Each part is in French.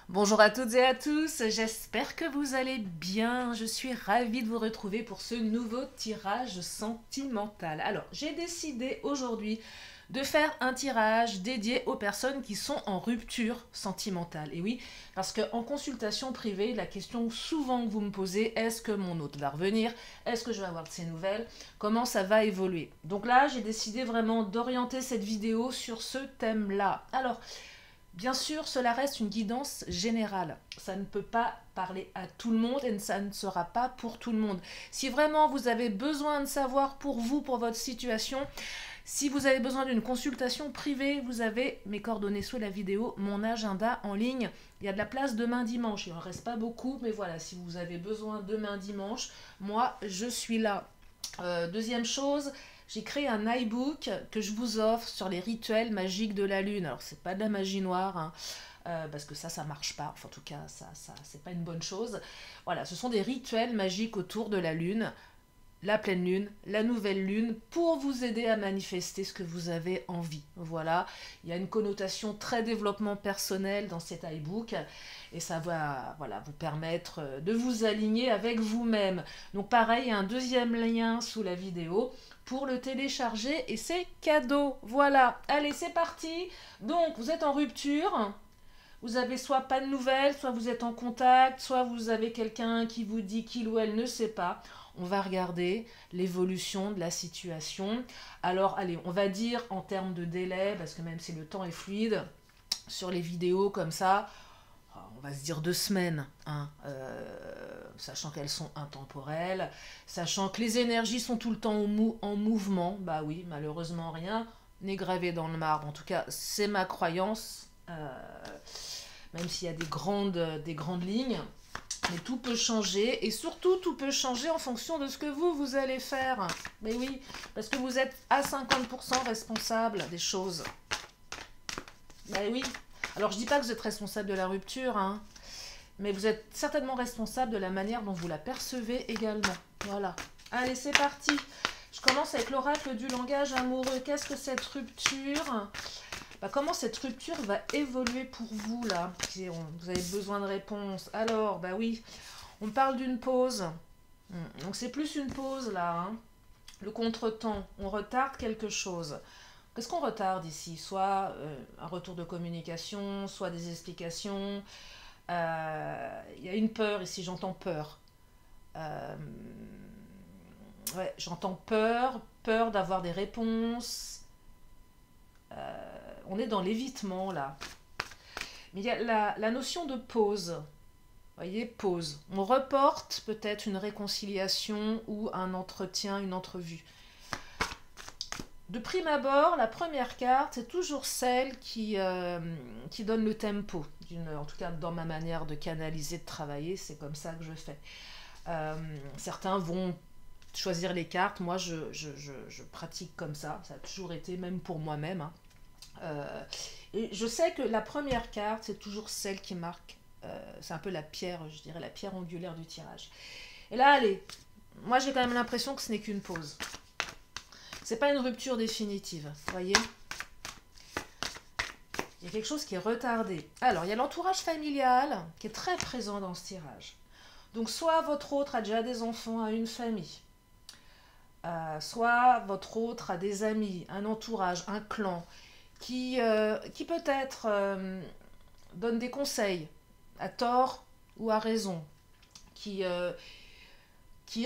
Bonjour à toutes et à tous, j'espère que vous allez bien. Je suis ravie de vous retrouver pour ce nouveau tirage sentimental. Alors, j'ai décidé aujourd'hui de faire un tirage dédié aux personnes qui sont en rupture sentimentale. Et oui, parce qu'en consultation privée, la question souvent que vous me posez, est-ce que mon hôte va revenir? Est-ce que je vais avoir de ses nouvelles? Comment ça va évoluer? Donc là, j'ai décidé vraiment d'orienter cette vidéo sur ce thème-là. Alors, bien sûr, cela reste une guidance générale. Ça ne peut pas parler à tout le monde et ça ne sera pas pour tout le monde. Si vraiment vous avez besoin de savoir pour vous, pour votre situation, si vous avez besoin d'une consultation privée, vous avez mes coordonnées sous la vidéo, mon agenda en ligne. Il y a de la place demain dimanche. Il n'en reste pas beaucoup, mais voilà, si vous avez besoin demain dimanche, moi, je suis là. Deuxième chose, j'ai créé un iBook que je vous offre sur les rituels magiques de la lune. Alors, c'est pas de la magie noire, hein, parce que ça marche pas. Enfin, en tout cas, c'est pas une bonne chose. Voilà, ce sont des rituels magiques autour de la lune, la pleine lune, la nouvelle lune, pour vous aider à manifester ce que vous avez envie. Voilà, il y a une connotation très développement personnel dans cet iBook et ça va voilà, vous permettre de vous aligner avec vous-même. Donc pareil, il y a un deuxième lien sous la vidéo pour le télécharger et c'est cadeau. Voilà, allez, c'est parti. Donc, vous êtes en rupture. Vous avez soit pas de nouvelles, soit vous êtes en contact, soit vous avez quelqu'un qui vous dit qu'il ou elle ne sait pas. On va regarder l'évolution de la situation. Alors, allez, on va dire en termes de délai, parce que même si le temps est fluide, sur les vidéos comme ça, on va se dire 2 semaines, hein, sachant qu'elles sont intemporelles, sachant que les énergies sont tout le temps en mouvement. Bah oui, malheureusement, rien n'est gravé dans le marbre. En tout cas, c'est ma croyance. Même s'il y a des grandes lignes, mais tout peut changer et surtout tout peut changer en fonction de ce que vous allez faire. Mais oui, parce que vous êtes à 50% responsable des choses. Mais oui. Alors je dis pas que vous êtes responsable de la rupture, hein, mais vous êtes certainement responsable de la manière dont vous la percevez également. Voilà. Allez, c'est parti. Je commence avec l'oracle du langage amoureux. Qu'est-ce que cette rupture? Comment cette rupture va évoluer pour vous là? Vous avez besoin de réponses. Alors, bah oui, on parle d'une pause. Donc c'est plus une pause là, hein. Le contretemps, on retarde quelque chose. Qu'est-ce qu'on retarde ici? Soit un retour de communication, soit des explications. Il y a une peur ici, j'entends peur. Euh, ouais, j'entends peur, peur d'avoir des réponses. On est dans l'évitement là. Mais il y a la notion de pause. Vous voyez, pause. On reporte peut-être une réconciliation ou un entretien, une entrevue. De prime abord, la première carte, c'est toujours celle qui donne le tempo. En tout cas, dans ma manière de canaliser, de travailler, c'est comme ça que je fais. Certains vont choisir les cartes. Moi, je pratique comme ça. Ça a toujours été, même pour moi-même, hein. Et je sais que la première carte, c'est toujours celle qui marque. C'est un peu la pierre, je dirais, la pierre angulaire du tirage. Et là, allez, moi j'ai quand même l'impression que ce n'est qu'une pause. C'est pas une rupture définitive, vous voyez? Il y a quelque chose qui est retardé. Alors, il y a l'entourage familial qui est très présent dans ce tirage. Donc, soit votre autre a déjà des enfants, a une famille. Soit votre autre a des amis, un entourage, un clan, qui peut-être donne des conseils, à tort ou à raison, qui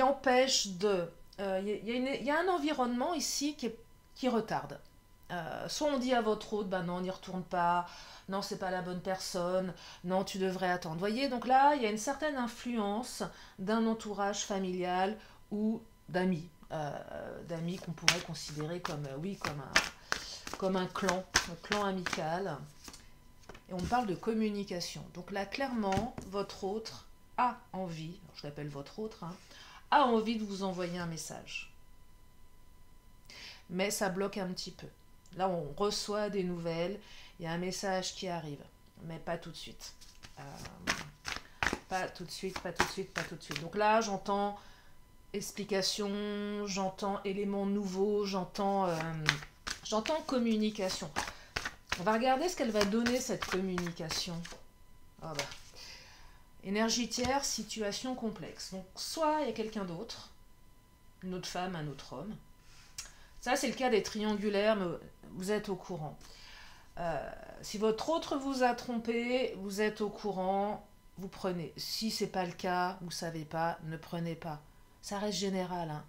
empêche de... Il y a un environnement ici qui retarde. Soit on dit à votre hôte, ben non, n'y retourne pas, non, c'est pas la bonne personne, non, tu devrais attendre. Vous voyez, donc là, il y a une certaine influence d'un entourage familial ou d'amis. D'amis qu'on pourrait considérer comme, oui, comme un clan amical. Et on parle de communication. Donc là, clairement, votre autre a envie, je l'appelle votre autre, hein, a envie de vous envoyer un message. Mais ça bloque un petit peu. Là, on reçoit des nouvelles, il y a un message qui arrive, mais pas tout de suite. Pas tout de suite, pas tout de suite, pas tout de suite. Donc là, j'entends explication, j'entends éléments nouveaux, j'entends communication. On va regarder ce qu'elle va donner, cette communication. Ah bah. Énergie tierce, situation complexe. Donc, soit il y a quelqu'un d'autre, une autre femme, un autre homme. Ça, c'est le cas des triangulaires, mais vous êtes au courant. Si votre autre vous a trompé, vous êtes au courant, vous prenez. Si c'est pas le cas, vous savez pas, ne prenez pas. Ça reste général, hein.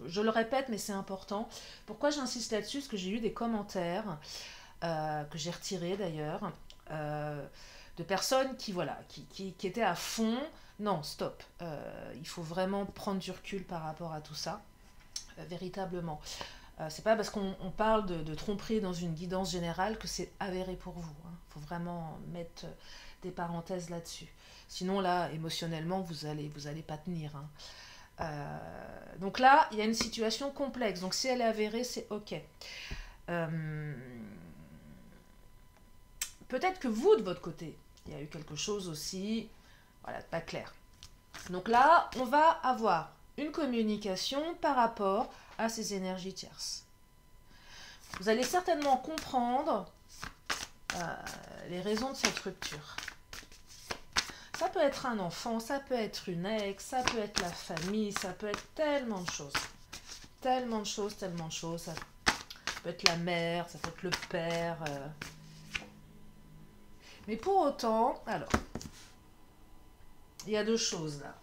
Je le répète, mais c'est important. Pourquoi j'insiste là-dessus? Parce que j'ai eu des commentaires, que j'ai retirés d'ailleurs, de personnes qui, voilà, qui étaient à fond. Non, stop. Il faut vraiment prendre du recul par rapport à tout ça, véritablement. C'est pas parce qu'on parle de tromperie dans une guidance générale que c'est avéré pour vous. Il faut vraiment mettre des parenthèses là-dessus. Sinon, là, émotionnellement, vous allez pas tenir, hein. Donc là, il y a une situation complexe. Donc si elle est avérée, c'est OK. Peut-être que vous, de votre côté, il y a eu quelque chose aussi, voilà, pas clair. Donc là, on va avoir une communication par rapport à ces énergies tierces. Vous allez certainement comprendre les raisons de cette rupture. Ça peut être un enfant, ça peut être une ex, ça peut être la famille, ça peut être tellement de choses. Tellement de choses, tellement de choses. Ça peut être la mère, ça peut être le père. Mais pour autant, alors, il y a deux choses là.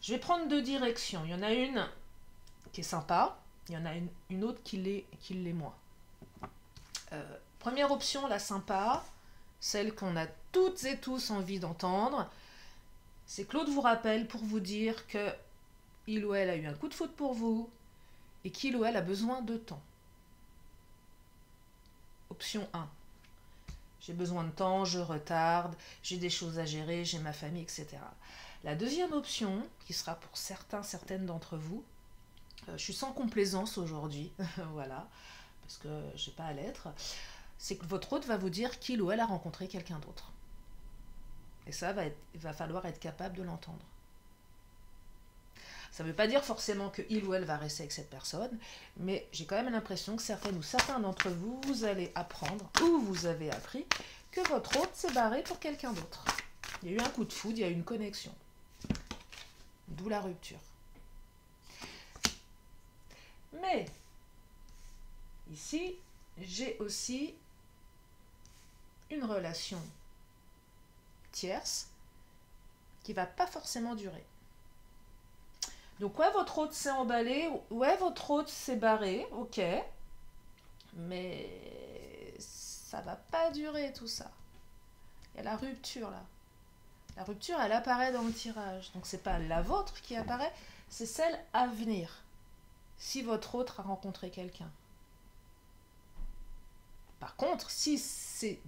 Je vais prendre deux directions. Il y en a une qui est sympa, il y en a une autre qui l'est moins. Première option, la sympa, celle qu'on a toutes et tous envie d'entendre, c'est que l'autre vous rappelle pour vous dire que il ou elle a eu un coup de foudre pour vous et qu'il ou elle a besoin de temps. Option 1. J'ai besoin de temps, je retarde, j'ai des choses à gérer, j'ai ma famille, etc. La deuxième option, qui sera pour certaines d'entre vous, je suis sans complaisance aujourd'hui, voilà, parce que je n'ai pas à l'être, c'est que votre hôte va vous dire qu'il ou elle a rencontré quelqu'un d'autre. Et ça, il va falloir être capable de l'entendre. Ça ne veut pas dire forcément que il ou elle va rester avec cette personne, mais j'ai quand même l'impression que certaines ou certains d'entre vous, vous allez apprendre, ou vous avez appris, que votre hôte s'est barré pour quelqu'un d'autre. Il y a eu un coup de foudre, il y a eu une connexion. D'où la rupture. Mais, ici, j'ai aussi une relation tierce qui ne va pas forcément durer. Donc ouais, votre hôte s'est emballé, ouais, votre hôte s'est barré, ok, mais ça va pas durer tout ça. Il y a la rupture là. La rupture, elle apparaît dans le tirage. Donc c'est pas la vôtre qui apparaît, c'est celle à venir. Si votre hôte a rencontré quelqu'un. Par contre, si c'est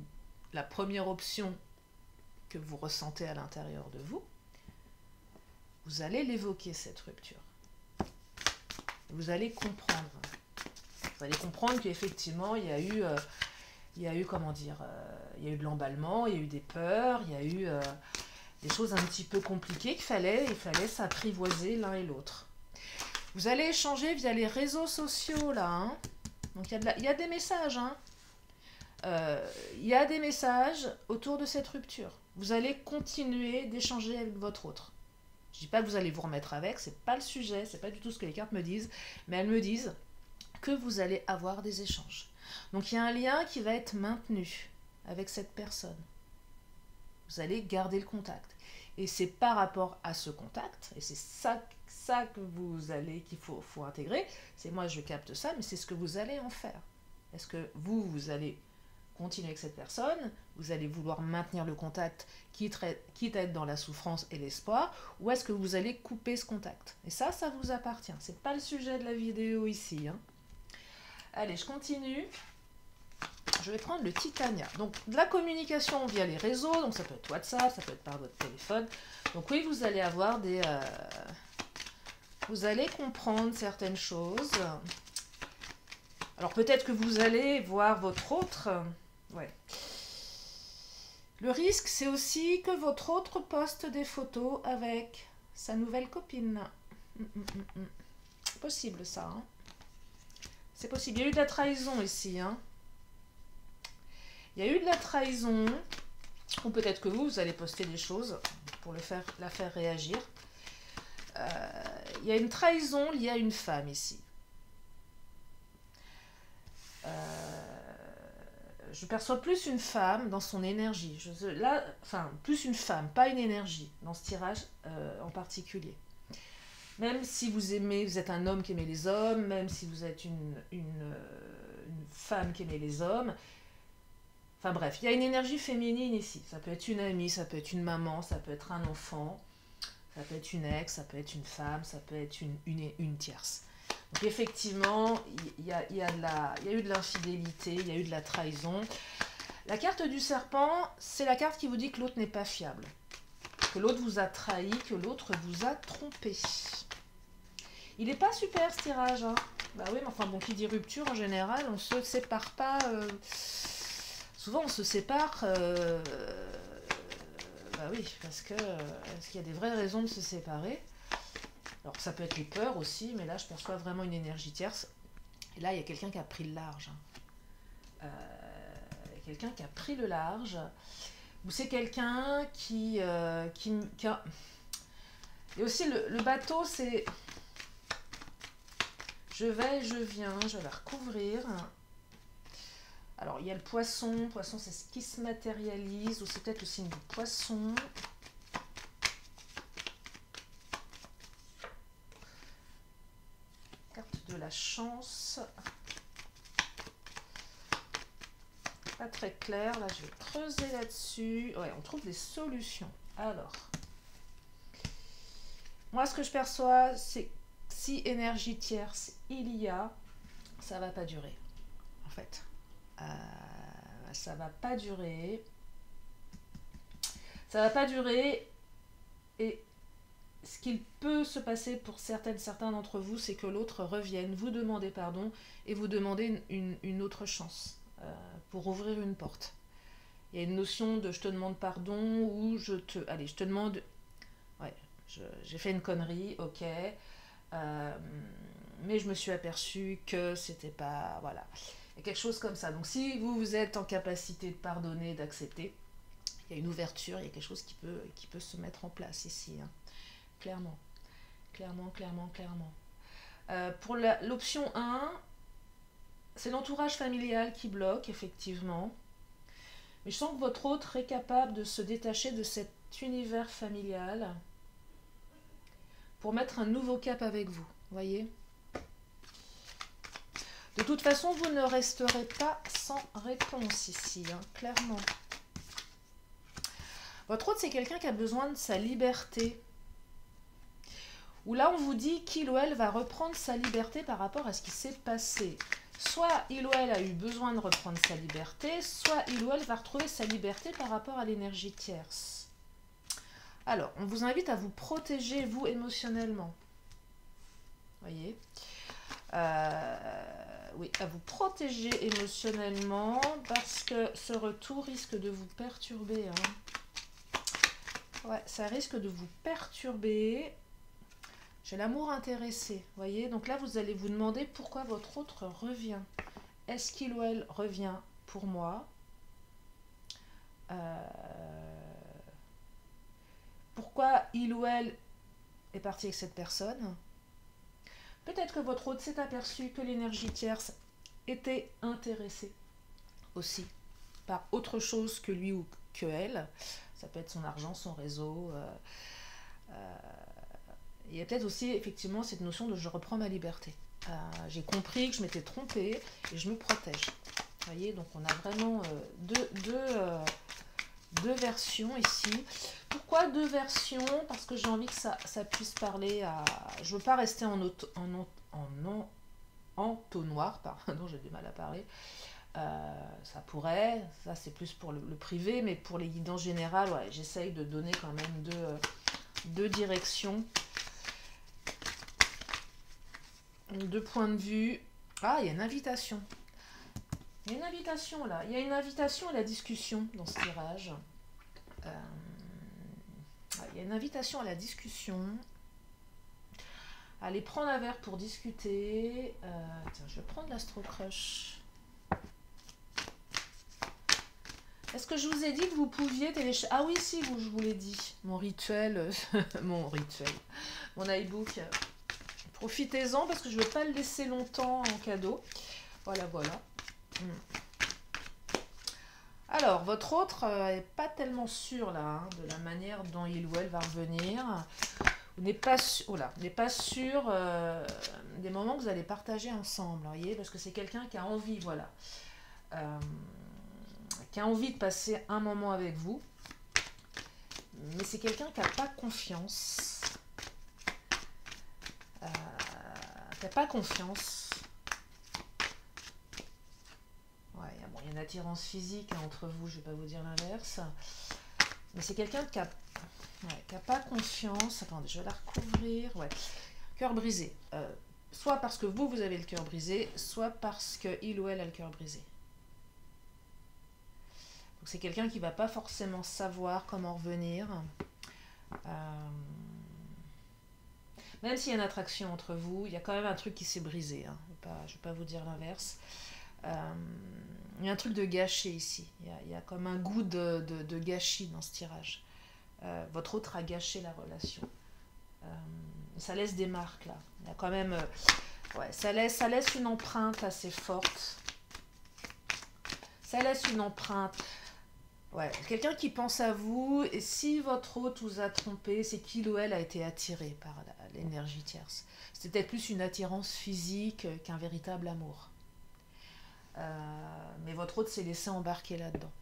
la première option que vous ressentez à l'intérieur de vous, vous allez l'évoquer, cette rupture. Vous allez comprendre. Vous allez comprendre qu'effectivement, il y a eu, comment dire, il y a eu de l'emballement, il y a eu des peurs, il y a eu des choses un petit peu compliquées il fallait s'apprivoiser l'un et l'autre. Vous allez échanger via les réseaux sociaux, là, hein. Donc, il y a des messages, hein. Il y a des messages autour de cette rupture. Vous allez continuer d'échanger avec votre autre. Je ne dis pas que vous allez vous remettre avec, c'est pas le sujet, c'est pas du tout ce que les cartes me disent, mais elles me disent que vous allez avoir des échanges. Donc il y a un lien qui va être maintenu avec cette personne. Vous allez garder le contact. Et c'est par rapport à ce contact, et c'est ça que qu'il faut intégrer, c'est moi je capte ça, mais c'est ce que vous allez en faire. Est-ce que vous allez continuer avec cette personne, vous allez vouloir maintenir le contact, quitte à être dans la souffrance et l'espoir, ou est-ce que vous allez couper ce contact? Et ça vous appartient. C'est pas le sujet de la vidéo ici, hein. Allez, je continue. Je vais prendre le Titania. Donc, de la communication via les réseaux, donc ça peut être WhatsApp, ça peut être par votre téléphone. Donc oui, vous allez avoir vous allez comprendre certaines choses. Alors peut-être que vous allez voir votre autre. Ouais. Le risque, c'est aussi que votre autre poste des photos avec sa nouvelle copine. C'est possible ça, hein. C'est possible. Il y a eu de la trahison ici, hein. Il y a eu de la trahison, ou peut-être que vous allez poster des choses pour la faire réagir. Il y a une trahison liée à une femme ici. Je perçois plus une femme dans son énergie. Plus une femme, pas une énergie dans ce tirage en particulier. Même si vous êtes un homme qui aimait les hommes, même si vous êtes une femme qui aimait les hommes. Enfin bref, il y a une énergie féminine ici. Ça peut être une amie, ça peut être une maman, ça peut être un enfant, ça peut être une ex, ça peut être une femme, ça peut être une tierce. Donc effectivement, il y a eu de l'infidélité, il y a eu de la trahison. La carte du serpent, c'est la carte qui vous dit que l'autre n'est pas fiable. Que l'autre vous a trahi, que l'autre vous a trompé. Il n'est pas super ce tirage. Hein. Bah oui, mais enfin bon, qui dit rupture en général, on ne se sépare pas. Souvent on se sépare. Bah oui, parce qu'il y a des vraies raisons de se séparer. Alors ça peut être les peurs aussi, mais là je perçois vraiment une énergie tierce. Et là il y a quelqu'un qui a pris le large. Quelqu'un qui a pris le large. Ou c'est quelqu'un qui a... Et aussi le bateau, c'est... Je vais et je viens, je vais la recouvrir. Alors il y a le poisson. Le poisson c'est ce qui se matérialise, ou c'est peut-être le signe du poisson. De la chance. Pas très clair. Là, je vais creuser là-dessus. Ouais, on trouve des solutions. Alors, moi, ce que je perçois, c'est que si énergie tierce il y a, ça va pas durer. En fait, ça va pas durer. Ça va pas durer. Et ce qu'il peut se passer pour certains d'entre vous, c'est que l'autre revienne, vous demander pardon et vous demander une autre chance pour ouvrir une porte. Il y a une notion de je te demande pardon ou je te demande... Ouais, j'ai fait une connerie, ok, mais je me suis aperçue que c'était pas... Voilà, il y a quelque chose comme ça. Donc si vous êtes en capacité de pardonner, d'accepter, il y a une ouverture, il y a quelque chose qui peut se mettre en place ici, hein. Clairement. Pour l'option 1, c'est l'entourage familial qui bloque, effectivement. Mais je sens que votre autre est capable de se détacher de cet univers familial pour mettre un nouveau cap avec vous. Voyez ? De toute façon, vous ne resterez pas sans réponse ici, hein, clairement. Votre autre, c'est quelqu'un qui a besoin de sa liberté. Où là, on vous dit qu'il ou elle va reprendre sa liberté par rapport à ce qui s'est passé. Soit il ou elle a eu besoin de reprendre sa liberté, soit il ou elle va retrouver sa liberté par rapport à l'énergie tierce. Alors, on vous invite à vous protéger, vous, émotionnellement. Voyez ? Oui, à vous protéger émotionnellement, parce que ce retour risque de vous perturber. Hein. Ouais, ça risque de vous perturber. J'ai l'amour intéressé, voyez. Donc là, vous allez vous demander pourquoi votre autre revient. Est-ce qu'il ou elle revient pour moi? Pourquoi il ou elle est parti avec cette personne? Peut-être que votre autre s'est aperçu que l'énergie tierce était intéressée aussi par autre chose que lui ou que elle. Ça peut être son argent, son réseau. Il y a peut-être aussi effectivement cette notion de je reprends ma liberté. J'ai compris que je m'étais trompée et je me protège. Vous voyez, donc on a vraiment deux versions ici. Pourquoi deux versions? Parce que j'ai envie que ça puisse parler à... Je ne veux pas rester en entonnoir, pardon, j'ai du mal à parler. Ça pourrait, ça c'est plus pour le privé, mais pour les guidances générales, ouais, j'essaye de donner quand même deux directions. Deux points de vue. Ah, il y a une invitation. Il y a une invitation là. Il y a une invitation à la discussion dans ce tirage. Il y a une invitation à la discussion. Allez prendre un verre pour discuter. Tiens, je vais prendre l'Astro Crush. Est-ce que je vous ai dit que vous pouviez télécharger... Ah oui, si, je vous l'ai dit. Mon rituel, mon iBook. Profitez-en parce que je ne veux pas le laisser longtemps en cadeau. Voilà, voilà. Alors, votre autre n'est pas tellement sûr là, hein, de la manière dont il ou elle va revenir. Vous n'êtes pas sûr, pas sûr des moments que vous allez partager ensemble, voyez, parce que c'est quelqu'un qui a envie, voilà. Qui a envie de passer un moment avec vous, mais c'est quelqu'un qui n'a pas confiance. Qui n'a pas confiance. Ouais, bon, il y a une attirance physique hein, entre vous, je ne vais pas vous dire l'inverse. Mais c'est quelqu'un qui n'a pas confiance. Attendez, je vais la recouvrir. Ouais. Cœur brisé. Soit parce que vous avez le cœur brisé, soit parce qu'il ou elle a le cœur brisé. C'est quelqu'un qui ne va pas forcément savoir comment revenir. Même s'il y a une attraction entre vous, il y a quand même un truc qui s'est brisé. Hein. Je ne vais pas vous dire l'inverse. Il y a un truc de gâché ici. Il y a comme un goût de gâchis dans ce tirage. Votre autre a gâché la relation. Ça laisse des marques là. Il y a quand même... ouais, ça laisse une empreinte assez forte. Ça laisse une empreinte... Ouais, quelqu'un qui pense à vous, et si votre hôte vous a trompé, c'est qu'il ou elle a été attiré par l'énergie tierce. C'était peut-être plus une attirance physique qu'un véritable amour. Mais votre hôte s'est laissé embarquer là-dedans.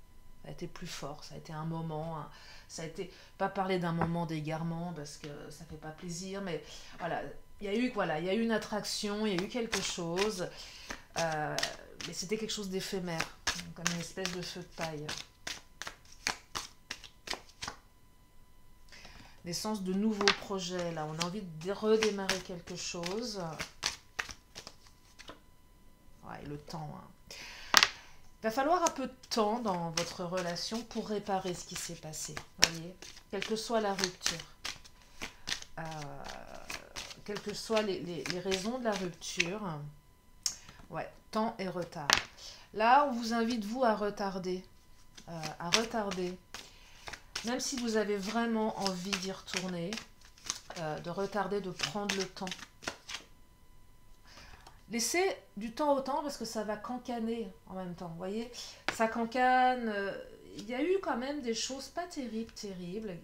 Ça a été plus fort, ça a été un moment, ça a été, pas parler d'un moment d'égarement parce que ça fait pas plaisir, mais voilà, il y a eu une attraction, il y a eu quelque chose, mais c'était quelque chose d'éphémère, comme une espèce de feu de paille. Naissance de nouveaux projets, là, on a envie de redémarrer quelque chose. Ouais, le temps. Hein. Il va falloir un peu de temps dans votre relation pour réparer ce qui s'est passé, voyez, quelle que soit la rupture. Quelles que soient les raisons de la rupture. Ouais, temps et retard. Là, on vous invite, vous, à retarder. Même si vous avez vraiment envie d'y retourner, de retarder, de prendre le temps. Laissez du temps au temps parce que ça va cancaner en même temps, vous voyez. Ça cancane. Il y a eu quand même des choses pas terribles,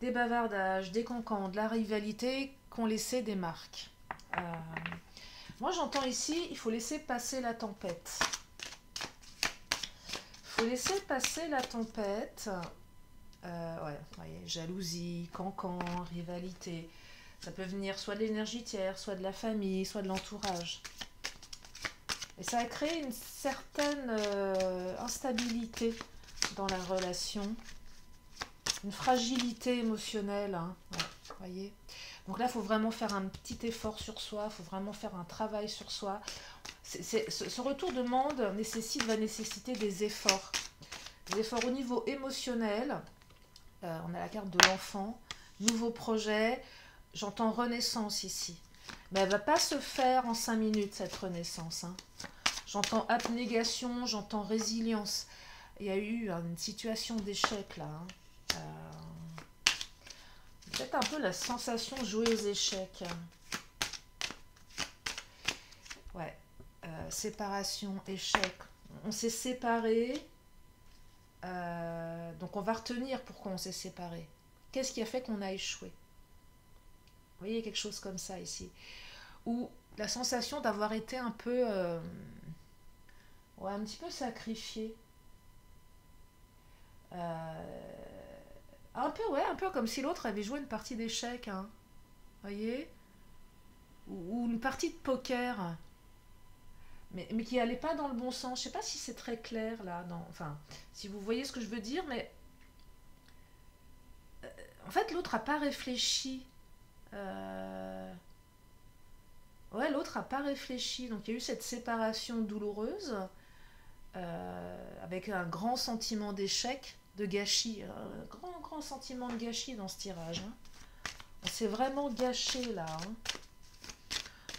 des bavardages, des cancans, de la rivalité qui ont laissé des marques. Moi, j'entends ici, il faut laisser passer la tempête. Il faut laisser passer la tempête. Ouais, voyez, jalousie, cancan, rivalité. Ça peut venir soit de l'énergie tiers, soit de la famille, soit de l'entourage. Et ça a créé une certaine instabilité dans la relation. Une fragilité émotionnelle. Hein. Ouais, voyez. Donc là, il faut vraiment faire un petit effort sur soi. Il faut vraiment faire un travail sur soi. Ce retour de monde va nécessiter des efforts. Des efforts au niveau émotionnel. On a la carte de l'enfant. Nouveau projet. J'entends renaissance ici. Mais elle ne va pas se faire en 5 minutes, cette renaissance. Hein. J'entends abnégation, j'entends résilience. Il y a eu une situation d'échec là. Hein. Peut-être un peu la sensation de jouer aux échecs. Ouais. Séparation, échec. On s'est séparés. Donc on va retenir pourquoi on s'est séparés. Qu'est-ce qui a fait qu'on a échoué? Vous voyez, quelque chose comme ça ici. Ou la sensation d'avoir été un peu... ouais, un petit peu sacrifié. Un peu comme si l'autre avait joué une partie d'échecs. Hein. Vous voyez? Ou une partie de poker. Mais qui n'allait pas dans le bon sens. Je ne sais pas si c'est très clair là. Enfin, si vous voyez ce que je veux dire, mais... en fait, l'autre n'a pas réfléchi. Ouais, l'autre n'a pas réfléchi. Donc, il y a eu cette séparation douloureuse avec un grand sentiment d'échec, de gâchis. Un grand sentiment de gâchis dans ce tirage. Hein. On s'est vraiment gâché là. Hein.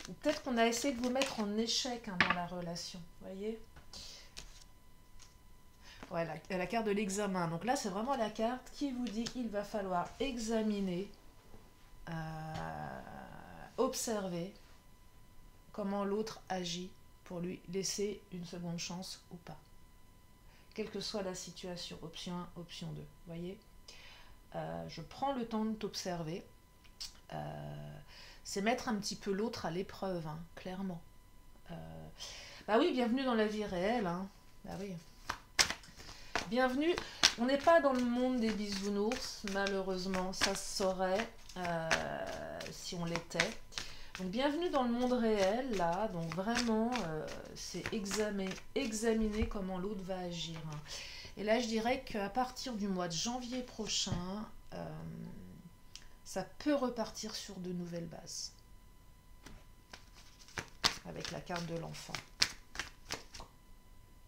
Ou peut-être qu'on a essayé de vous mettre en échec hein, dans la relation. Vous voyez? Ouais, la carte de l'examen. Donc là, c'est vraiment la carte qui vous dit qu'il va falloir examiner, observer comment l'autre agit pour lui laisser une seconde chance ou pas. Quelle que soit la situation, option 1, option 2. Vous voyez, je prends le temps de t'observer. C'est mettre un petit peu l'autre à l'épreuve, hein, clairement. Bah oui, bienvenue dans la vie réelle. Hein. Bah oui. Bienvenue. On n'est pas dans le monde des bisounours, malheureusement, ça se saurait si on l'était. Donc bienvenue dans le monde réel, là. Donc vraiment, c'est examiner comment l'autre va agir. Hein. Et là, je dirais qu'à partir du mois de janvier prochain, ça peut repartir sur de nouvelles bases. Avec la carte de l'enfant.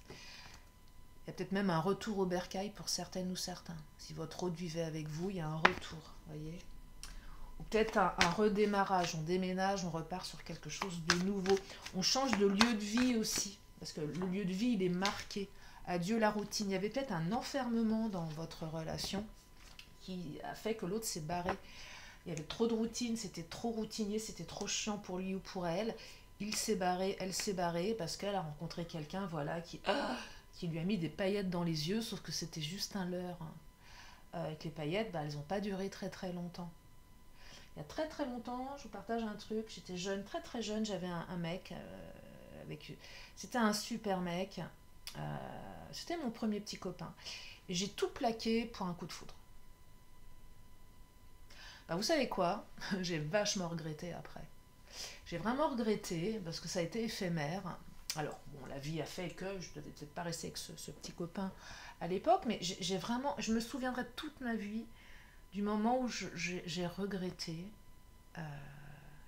Il y a peut-être même un retour au bercail pour certaines ou certains. Si votre hôte vivait avec vous, il y a un retour, voyez. Ou peut-être un redémarrage. On déménage, on repart sur quelque chose de nouveau. On change de lieu de vie aussi. Parce que le lieu de vie, il est marqué. Adieu la routine. Il y avait peut-être un enfermement dans votre relation qui a fait que l'autre s'est barré. Il y avait trop de routine, c'était trop routinier, c'était trop chiant pour lui ou pour elle. Il s'est barré, elle s'est barrée parce qu'elle a rencontré quelqu'un, voilà, qui lui a mis des paillettes dans les yeux, sauf que c'était juste un leurre. Hein. Avec les paillettes, bah, elles n'ont pas duré très très longtemps. Il y a très très longtemps, je vous partage un truc, j'étais jeune, très très jeune, j'avais un mec, c'était un super mec, c'était mon premier petit copain. Et j'ai tout plaqué pour un coup de foudre. Bah, vous savez quoi? J'ai vachement regretté après. J'ai vraiment regretté parce que ça a été éphémère. Alors, bon, la vie a fait que je ne devais peut-être pas rester avec ce petit copain à l'époque, mais je me souviendrai toute ma vie du moment où j'ai regretté.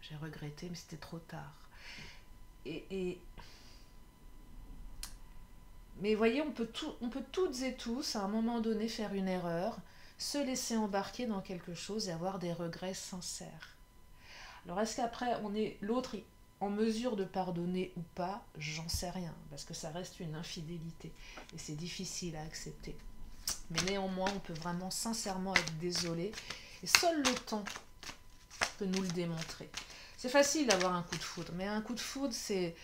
J'ai regretté, mais c'était trop tard. Mais voyez, on peut toutes et tous, à un moment donné, faire une erreur, se laisser embarquer dans quelque chose et avoir des regrets sincères. Alors est-ce qu'après on est l'autre en mesure de pardonner ou pas? J'en sais rien, parce que ça reste une infidélité et c'est difficile à accepter. Mais néanmoins, on peut vraiment sincèrement être désolé et seul le temps peut nous le démontrer. C'est facile d'avoir un coup de foudre, mais un coup de foudre, c'est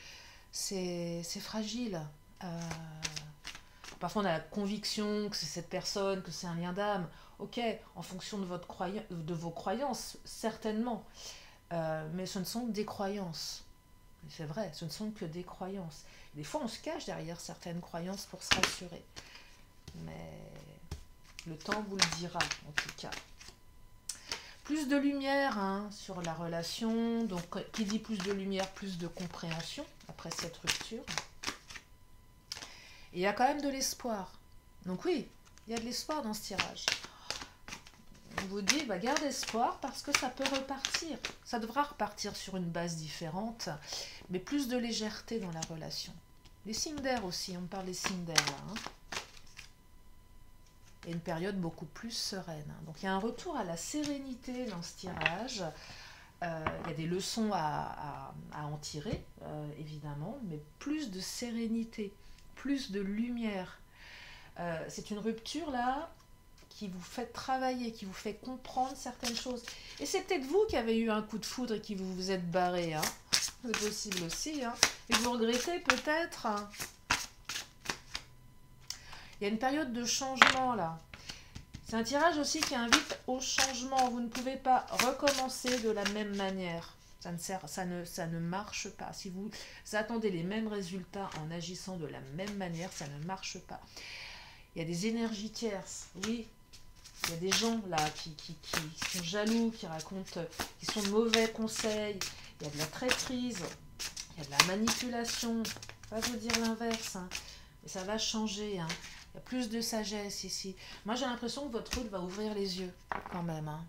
fragile. Parfois on a la conviction que c'est cette personne, que c'est un lien d'âme. Ok, en fonction de vos croyances, certainement. Mais ce ne sont que des croyances. C'est vrai, ce ne sont que des croyances. Des fois, on se cache derrière certaines croyances pour se rassurer. Mais le temps vous le dira, en tout cas. Plus de lumière hein, sur la relation. Donc, qui dit plus de lumière, plus de compréhension après cette rupture. Et il y a quand même de l'espoir. Donc oui, il y a de l'espoir dans ce tirage. On vous dit, bah, garde espoir parce que ça peut repartir. Ça devra repartir sur une base différente, mais plus de légèreté dans la relation. Les signes d'air aussi, on parle des signes d'air là. Hein. Et une période beaucoup plus sereine. Hein. Donc il y a un retour à la sérénité dans ce tirage. Il y a des leçons à en tirer, évidemment, mais plus de sérénité, plus de lumière. C'est une rupture là qui vous fait travailler, qui vous fait comprendre certaines choses. Et c'est peut-être vous qui avez eu un coup de foudre et qui vous êtes barré. Hein. C'est possible aussi. Hein. Et vous regrettez peut-être. Hein. Il y a une période de changement là. C'est un tirage aussi qui invite au changement. Vous ne pouvez pas recommencer de la même manière. Ça ne marche pas. Si vous attendez les mêmes résultats en agissant de la même manière, ça ne marche pas. Il y a des énergies tierces, oui. Il y a des gens là qui sont jaloux, qui racontent, qui sont de mauvais conseils. Il y a de la traîtrise, il y a de la manipulation. Pas vous dire l'inverse, hein. Mais ça va changer. Hein. Il y a plus de sagesse ici. Moi, j'ai l'impression que votre route va ouvrir les yeux quand même. Hein.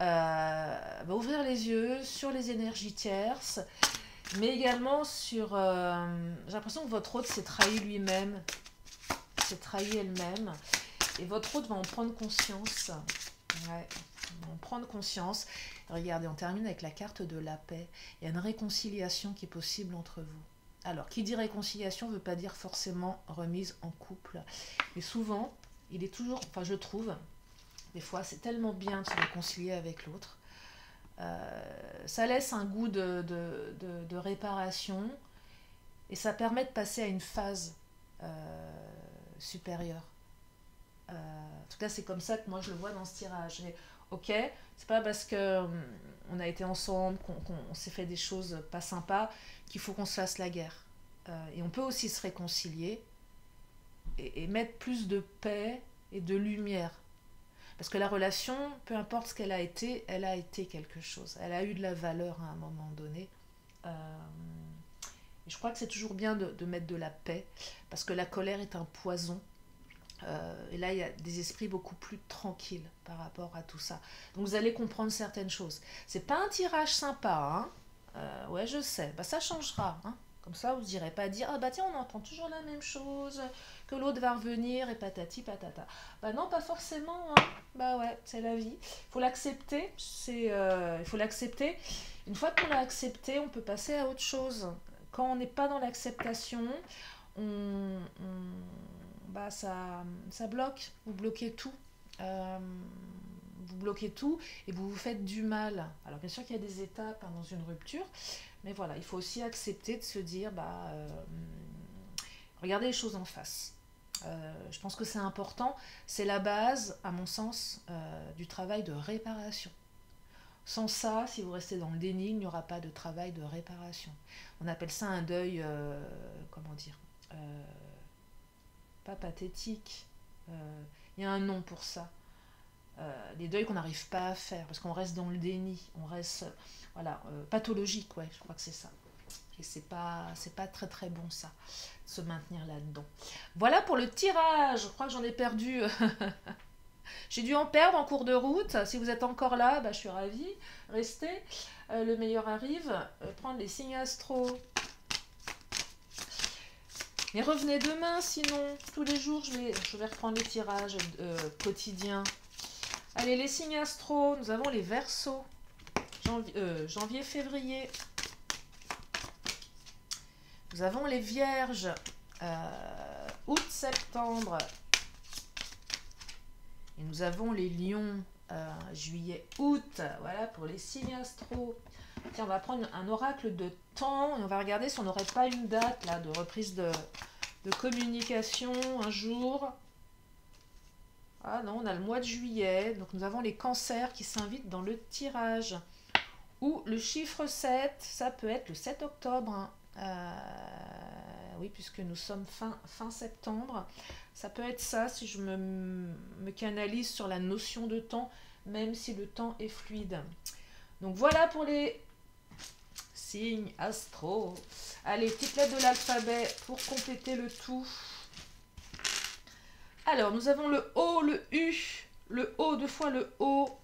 Va ouvrir les yeux sur les énergies tierces, mais également sur... j'ai l'impression que votre hôte s'est trahi lui-même, s'est trahi elle-même, et votre hôte va en prendre conscience. Ouais, va en prendre conscience. Regardez, on termine avec la carte de la paix. Il y a une réconciliation qui est possible entre vous. Alors, qui dit réconciliation ne veut pas dire forcément remise en couple. Mais souvent, il est toujours, enfin je trouve, des fois c'est tellement bien de se réconcilier avec l'autre. Ça laisse un goût de réparation et ça permet de passer à une phase supérieure. En tout cas, c'est comme ça que moi je le vois dans ce tirage. Et, ok, c'est pas parce que on a été ensemble, qu'on s'est fait des choses pas sympas, qu'il faut qu'on se fasse la guerre. Et on peut aussi se réconcilier et mettre plus de paix et de lumière. Parce que la relation, peu importe ce qu'elle a été quelque chose. Elle a eu de la valeur à un moment donné. Et je crois que c'est toujours bien de mettre de la paix, parce que la colère est un poison. Et là, il y a des esprits beaucoup plus tranquilles par rapport à tout ça. Donc vous allez comprendre certaines choses. C'est pas un tirage sympa, hein. Ouais, je sais. Bah, ça changera, hein. Comme ça, vous n'irez pas dire, ah bah tiens, on entend toujours la même chose, que l'autre va revenir et patati patata. Bah non, pas forcément, hein. Bah ouais, c'est la vie. Il faut l'accepter. Il faut l'accepter. Une fois qu'on l'a accepté, on peut passer à autre chose. Quand on n'est pas dans l'acceptation, bah ça bloque. Vous bloquez tout. Vous bloquez tout et vous vous faites du mal. Alors bien sûr qu'il y a des étapes, hein, dans une rupture, mais voilà, il faut aussi accepter de se dire, regardez les choses en face. Je pense que c'est important, c'est la base, à mon sens, du travail de réparation. Sans ça, si vous restez dans le déni, il n'y aura pas de travail de réparation. On appelle ça un deuil, comment dire, pas pathétique. Il y a un nom pour ça. Des deuils qu'on n'arrive pas à faire parce qu'on reste dans le déni, on reste pathologique, ouais, je crois que c'est ça. Et c'est pas très très bon ça, de se maintenir là-dedans. Voilà pour le tirage. Je crois que j'en ai perdu. J'ai dû en perdre en cours de route. Si vous êtes encore là, je suis ravie. Restez. Le meilleur arrive. Prendre les signes astro. Mais revenez demain, sinon tous les jours je vais reprendre les tirages quotidiens. Allez, les signes astro, nous avons les Verseaux, janvier, février. Nous avons les Vierges, août, septembre. Et nous avons les Lions, juillet, août. Voilà pour les signes astro. Tiens, on va prendre un oracle de temps et on va regarder si on n'aurait pas une date là, de reprise de communication un jour. Ah non, on a le mois de juillet, donc nous avons les cancers qui s'invitent dans le tirage. Ou le chiffre 7, ça peut être le 7 octobre. Oui, puisque nous sommes fin septembre. Ça peut être ça si je me canalise sur la notion de temps, même si le temps est fluide. Donc voilà pour les signes astro. Allez, petite lettre de l'alphabet pour compléter le tout. Alors, nous avons le O, le U, le O, 2 fois le O,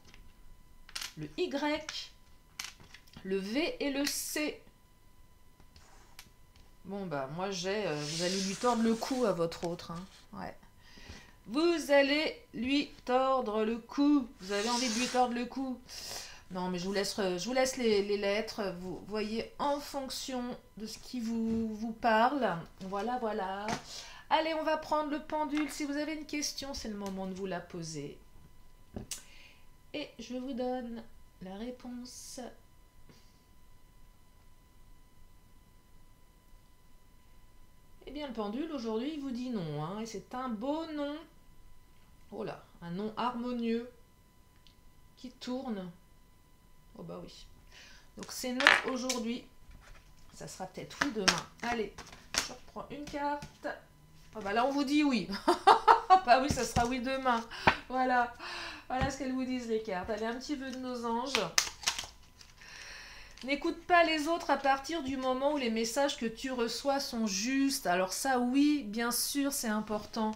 le Y, le V et le C. Bon, moi j'ai... vous allez lui tordre le cou à votre autre. Hein. Ouais. Vous allez lui tordre le cou. Vous avez envie de lui tordre le cou. Non, mais je vous laisse les lettres. Vous voyez en fonction de ce qui vous parle. Voilà, voilà. Allez, on va prendre le pendule. Si vous avez une question, c'est le moment de vous la poser. Et je vous donne la réponse. Eh bien, le pendule, aujourd'hui, il vous dit non. Hein, et c'est un beau nom. Oh là, un nom harmonieux qui tourne. Oh bah oui. Donc c'est non aujourd'hui. Ça sera peut-être oui demain. Allez, je reprends une carte. Oh bah là, on vous dit oui. Bah oui, ça sera oui demain. Voilà. Voilà ce qu'elles vous disent, les cartes. Allez, un petit peu de nos anges. N'écoute pas les autres à partir du moment où les messages que tu reçois sont justes. Alors ça, oui, bien sûr, c'est important.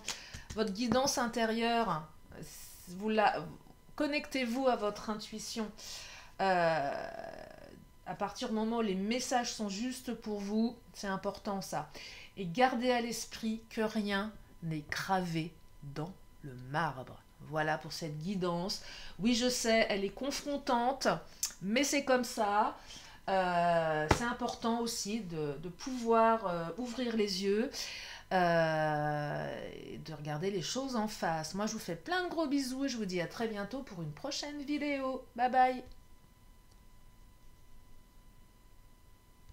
Votre guidance intérieure, connectez-vous à votre intuition. À partir du moment où les messages sont justes pour vous, c'est important ça. Et gardez à l'esprit que rien n'est gravé dans le marbre. Voilà pour cette guidance. Oui, je sais, elle est confrontante, mais c'est comme ça. C'est important aussi de pouvoir ouvrir les yeux et de regarder les choses en face. Moi, je vous fais plein de gros bisous et je vous dis à très bientôt pour une prochaine vidéo. Bye bye!